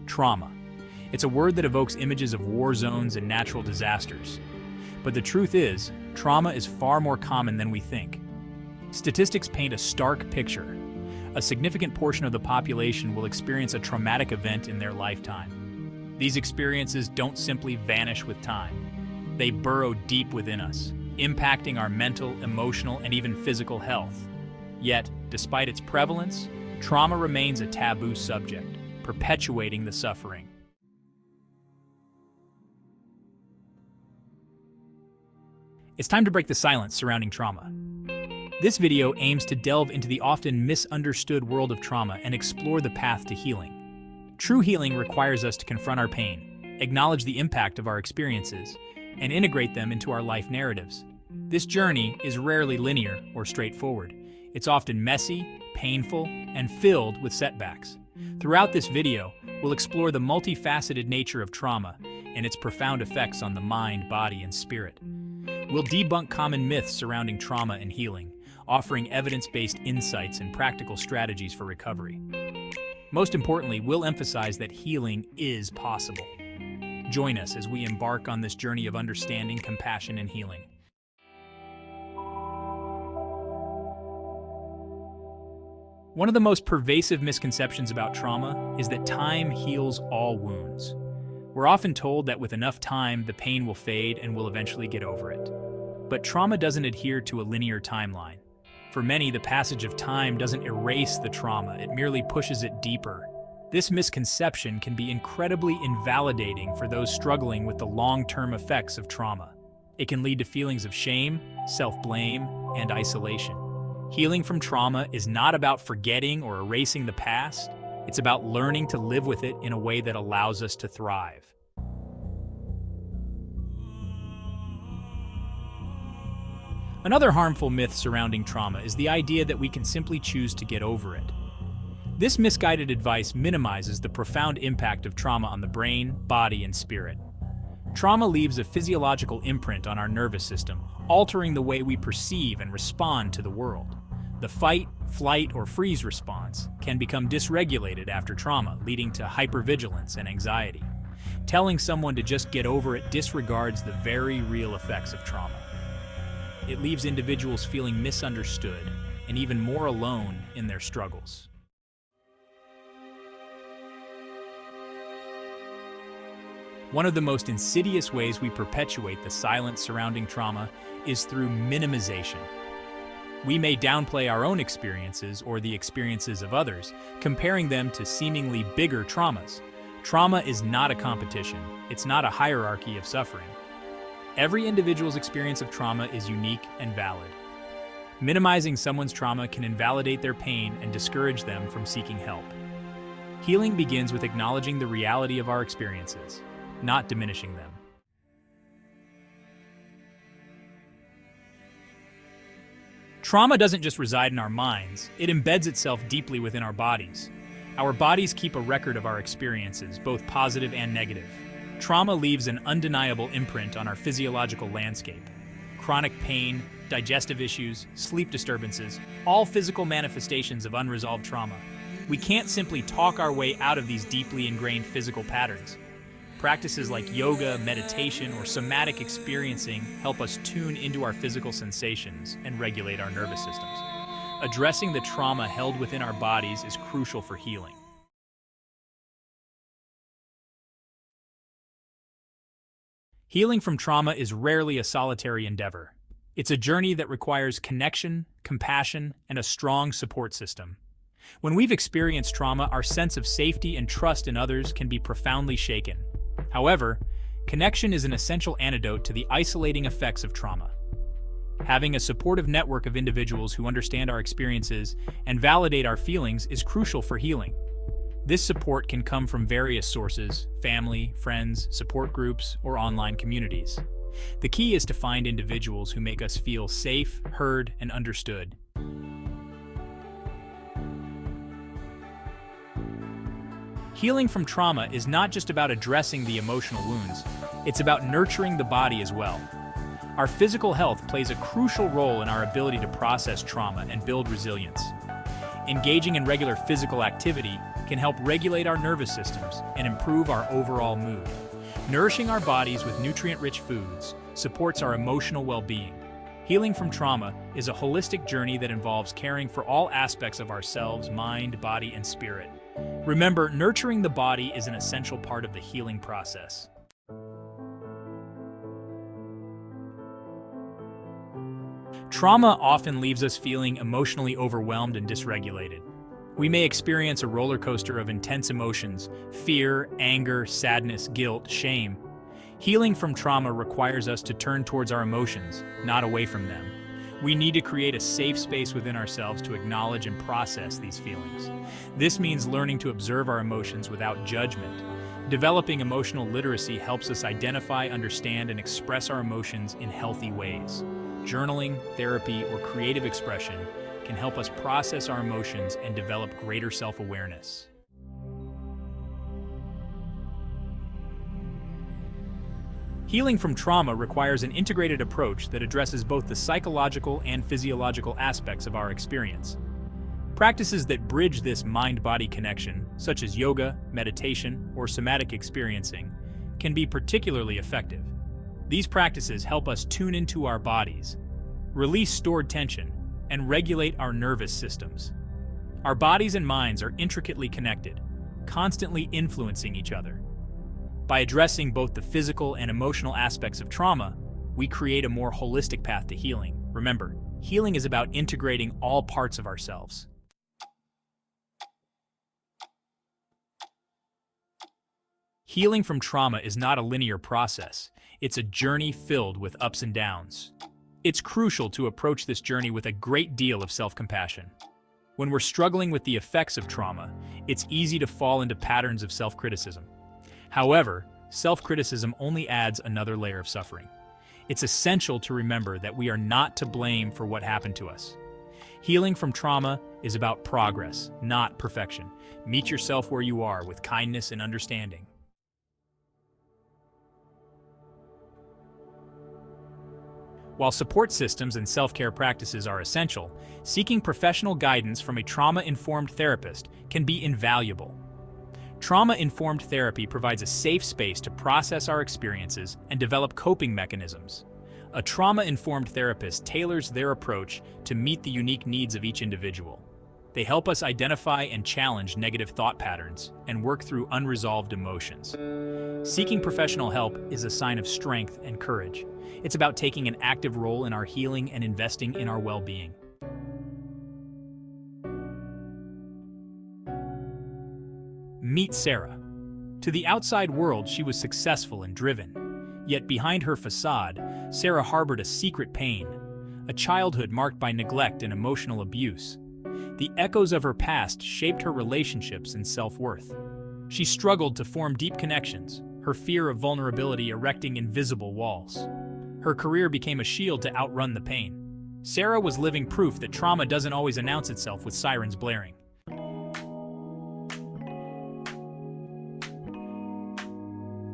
Trauma. It's a word that evokes images of war zones and natural disasters. But the truth is, trauma is far more common than we think. Statistics paint a stark picture. A significant portion of the population will experience a traumatic event in their lifetime. These experiences don't simply vanish with time. They burrow deep within us, impacting our mental, emotional, and even physical health. Yet, despite its prevalence, trauma remains a taboo subject, perpetuating the suffering. It's time to break the silence surrounding trauma. This video aims to delve into the often misunderstood world of trauma and explore the path to healing. True healing requires us to confront our pain, acknowledge the impact of our experiences, and integrate them into our life narratives. This journey is rarely linear or straightforward. It's often messy, painful, and filled with setbacks. Throughout this video, we'll explore the multifaceted nature of trauma and its profound effects on the mind, body, and spirit. We'll debunk common myths surrounding trauma and healing, offering evidence-based insights and practical strategies for recovery. Most importantly, we'll emphasize that healing is possible. Join us as we embark on this journey of understanding, compassion, and healing. One of the most pervasive misconceptions about trauma is that time heals all wounds. We're often told that with enough time, the pain will fade and we'll eventually get over it. But trauma doesn't adhere to a linear timeline. For many, the passage of time doesn't erase the trauma, it merely pushes it deeper. This misconception can be incredibly invalidating for those struggling with the long-term effects of trauma. It can lead to feelings of shame, self-blame, and isolation. Healing from trauma is not about forgetting or erasing the past. It's about learning to live with it in a way that allows us to thrive. Another harmful myth surrounding trauma is the idea that we can simply choose to get over it. This misguided advice minimizes the profound impact of trauma on the brain, body, and spirit. Trauma leaves a physiological imprint on our nervous system, altering the way we perceive and respond to the world. The fight, flight, or freeze response can become dysregulated after trauma, leading to hypervigilance and anxiety. Telling someone to just get over it disregards the very real effects of trauma. It leaves individuals feeling misunderstood and even more alone in their struggles. One of the most insidious ways we perpetuate the silence surrounding trauma is through minimization. We may downplay our own experiences or the experiences of others, comparing them to seemingly bigger traumas. Trauma is not a competition. It's not a hierarchy of suffering. Every individual's experience of trauma is unique and valid. Minimizing someone's trauma can invalidate their pain and discourage them from seeking help. Healing begins with acknowledging the reality of our experiences, not diminishing them. Trauma doesn't just reside in our minds, it embeds itself deeply within our bodies. Our bodies keep a record of our experiences, both positive and negative. Trauma leaves an undeniable imprint on our physiological landscape. Chronic pain, digestive issues, sleep disturbances, all physical manifestations of unresolved trauma. We can't simply talk our way out of these deeply ingrained physical patterns. Practices like yoga, meditation, or somatic experiencing help us tune into our physical sensations and regulate our nervous systems. Addressing the trauma held within our bodies is crucial for healing. Healing from trauma is rarely a solitary endeavor. It's a journey that requires connection, compassion, and a strong support system. When we've experienced trauma, our sense of safety and trust in others can be profoundly shaken. However, connection is an essential antidote to the isolating effects of trauma. Having a supportive network of individuals who understand our experiences and validate our feelings is crucial for healing. This support can come from various sources: family, friends, support groups, or online communities. The key is to find individuals who make us feel safe, heard, and understood. Healing from trauma is not just about addressing the emotional wounds, it's about nurturing the body as well. Our physical health plays a crucial role in our ability to process trauma and build resilience. Engaging in regular physical activity can help regulate our nervous systems and improve our overall mood. Nourishing our bodies with nutrient-rich foods supports our emotional well-being. Healing from trauma is a holistic journey that involves caring for all aspects of ourselves, mind, body, and spirit. Remember, nurturing the body is an essential part of the healing process. Trauma often leaves us feeling emotionally overwhelmed and dysregulated. We may experience a roller coaster of intense emotions: fear, anger, sadness, guilt, shame. Healing from trauma requires us to turn towards our emotions, not away from them. We need to create a safe space within ourselves to acknowledge and process these feelings. This means learning to observe our emotions without judgment. Developing emotional literacy helps us identify, understand, and express our emotions in healthy ways. Journaling, therapy, or creative expression can help us process our emotions and develop greater self-awareness. Healing from trauma requires an integrated approach that addresses both the psychological and physiological aspects of our experience. Practices that bridge this mind-body connection, such as yoga, meditation, or somatic experiencing, can be particularly effective. These practices help us tune into our bodies, release stored tension, and regulate our nervous systems. Our bodies and minds are intricately connected, constantly influencing each other. By addressing both the physical and emotional aspects of trauma, we create a more holistic path to healing. Remember, healing is about integrating all parts of ourselves. Healing from trauma is not a linear process. It's a journey filled with ups and downs. It's crucial to approach this journey with a great deal of self-compassion. When we're struggling with the effects of trauma, it's easy to fall into patterns of self-criticism. However, self-criticism only adds another layer of suffering. It's essential to remember that we are not to blame for what happened to us. Healing from trauma is about progress, not perfection. Meet yourself where you are with kindness and understanding. While support systems and self-care practices are essential, seeking professional guidance from a trauma-informed therapist can be invaluable. Trauma-informed therapy provides a safe space to process our experiences and develop coping mechanisms. A trauma-informed therapist tailors their approach to meet the unique needs of each individual. They help us identify and challenge negative thought patterns and work through unresolved emotions. Seeking professional help is a sign of strength and courage. It's about taking an active role in our healing and investing in our well-being. Meet Sarah. To the outside world, she was successful and driven. Yet behind her facade, Sarah harbored a secret pain, a childhood marked by neglect and emotional abuse. The echoes of her past shaped her relationships and self-worth. She struggled to form deep connections, her fear of vulnerability erecting invisible walls. Her career became a shield to outrun the pain. Sarah was living proof that trauma doesn't always announce itself with sirens blaring.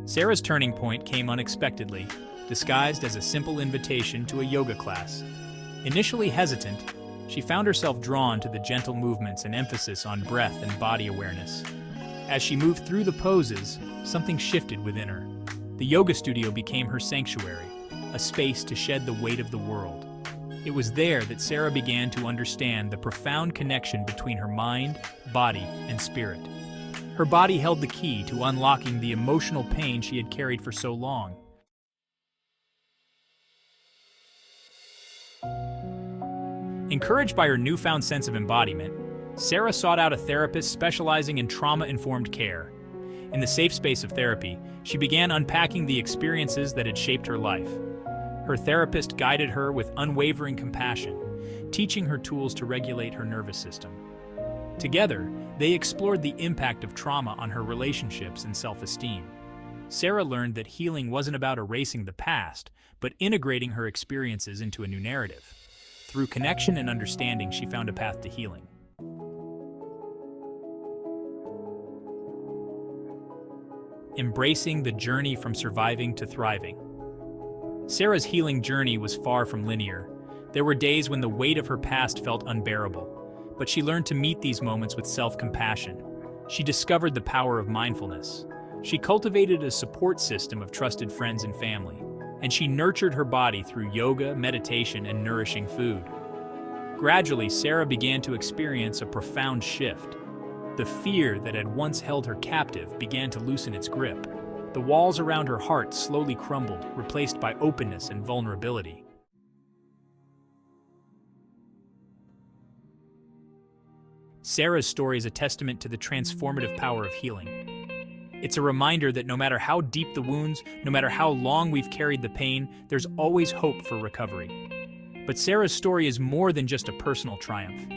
Sarah's turning point came unexpectedly, disguised as a simple invitation to a yoga class. Initially hesitant, she found herself drawn to the gentle movements and emphasis on breath and body awareness. As she moved through the poses, something shifted within her. The yoga studio became her sanctuary, a space to shed the weight of the world. It was there that Sarah began to understand the profound connection between her mind, body, and spirit. Her body held the key to unlocking the emotional pain she had carried for so long. Encouraged by her newfound sense of embodiment, Sarah sought out a therapist specializing in trauma-informed care. In the safe space of therapy, she began unpacking the experiences that had shaped her life. Her therapist guided her with unwavering compassion, teaching her tools to regulate her nervous system. Together, they explored the impact of trauma on her relationships and self-esteem. Sarah learned that healing wasn't about erasing the past, but integrating her experiences into a new narrative. Through connection and understanding, she found a path to healing. Embracing the journey from surviving to thriving. Sarah's healing journey was far from linear. There were days when the weight of her past felt unbearable, but she learned to meet these moments with self-compassion. She discovered the power of mindfulness. She cultivated a support system of trusted friends and family, and she nurtured her body through yoga, meditation, and nourishing food. Gradually, Sarah began to experience a profound shift. The fear that had once held her captive began to loosen its grip. The walls around her heart slowly crumbled, replaced by openness and vulnerability. Sarah's story is a testament to the transformative power of healing. It's a reminder that no matter how deep the wounds, no matter how long we've carried the pain, there's always hope for recovery. But Sarah's story is more than just a personal triumph.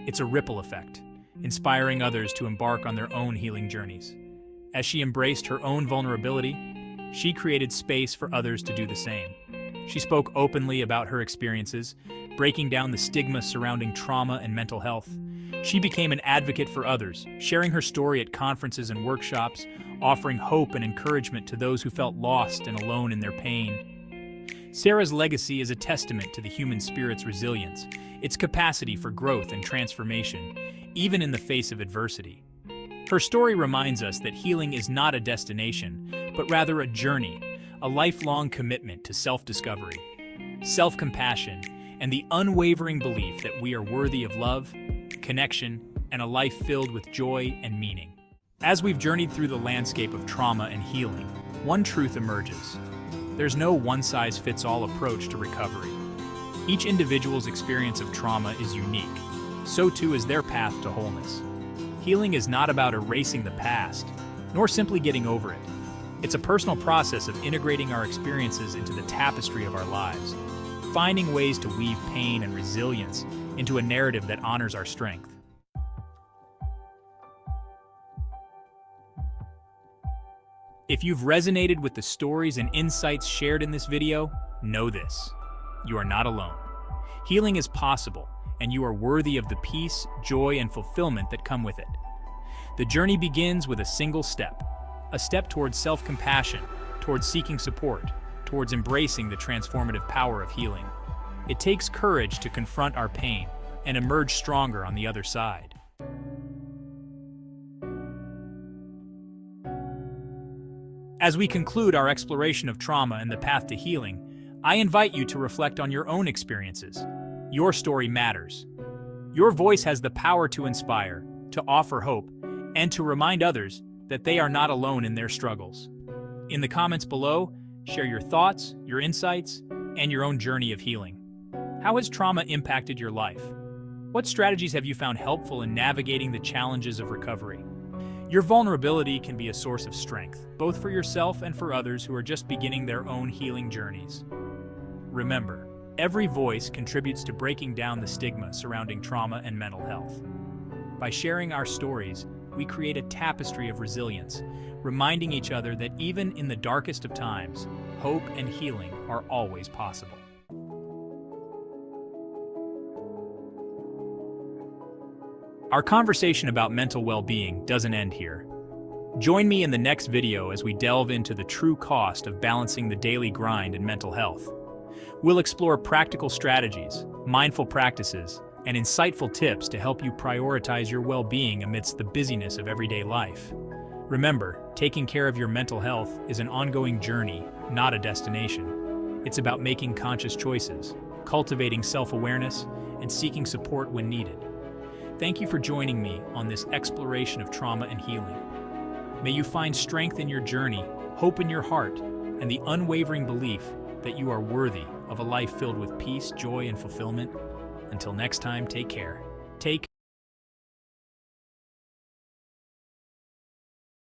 It's a ripple effect, inspiring others to embark on their own healing journeys. As she embraced her own vulnerability, she created space for others to do the same. She spoke openly about her experiences, breaking down the stigma surrounding trauma and mental health. She became an advocate for others, sharing her story at conferences and workshops, offering hope and encouragement to those who felt lost and alone in their pain. Sarah's legacy is a testament to the human spirit's resilience, its capacity for growth and transformation, even in the face of adversity. Her story reminds us that healing is not a destination, but rather a journey, a lifelong commitment to self-discovery, self-compassion, and the unwavering belief that we are worthy of love, connection, and a life filled with joy and meaning. As we've journeyed through the landscape of trauma and healing, one truth emerges. There's no one-size-fits-all approach to recovery. Each individual's experience of trauma is unique. So too is their path to wholeness. Healing is not about erasing the past, nor simply getting over it. It's a personal process of integrating our experiences into the tapestry of our lives, finding ways to weave pain and resilience into a narrative that honors our strength. If you've resonated with the stories and insights shared in this video, know this: you are not alone. Healing is possible, and you are worthy of the peace, joy, and fulfillment that come with it. The journey begins with a single step, a step towards self-compassion, towards seeking support, towards embracing the transformative power of healing. It takes courage to confront our pain and emerge stronger on the other side. As we conclude our exploration of trauma and the path to healing, I invite you to reflect on your own experiences. Your story matters. Your voice has the power to inspire, to offer hope, and to remind others that they are not alone in their struggles. In the comments below, share your thoughts, your insights, and your own journey of healing. How has trauma impacted your life? What strategies have you found helpful in navigating the challenges of recovery? Your vulnerability can be a source of strength, both for yourself and for others who are just beginning their own healing journeys. Remember, every voice contributes to breaking down the stigma surrounding trauma and mental health. By sharing our stories, we create a tapestry of resilience, reminding each other that even in the darkest of times, hope and healing are always possible. Our conversation about mental well-being doesn't end here. Join me in the next video as we delve into the true cost of balancing the daily grind and mental health. We'll explore practical strategies, mindful practices, and insightful tips to help you prioritize your well-being amidst the busyness of everyday life. Remember, taking care of your mental health is an ongoing journey, not a destination. It's about making conscious choices, cultivating self-awareness, and seeking support when needed. Thank you for joining me on this exploration of trauma and healing. May you find strength in your journey, hope in your heart, and the unwavering belief that you are worthy of a life filled with peace, joy, and fulfillment. Until next time, take care.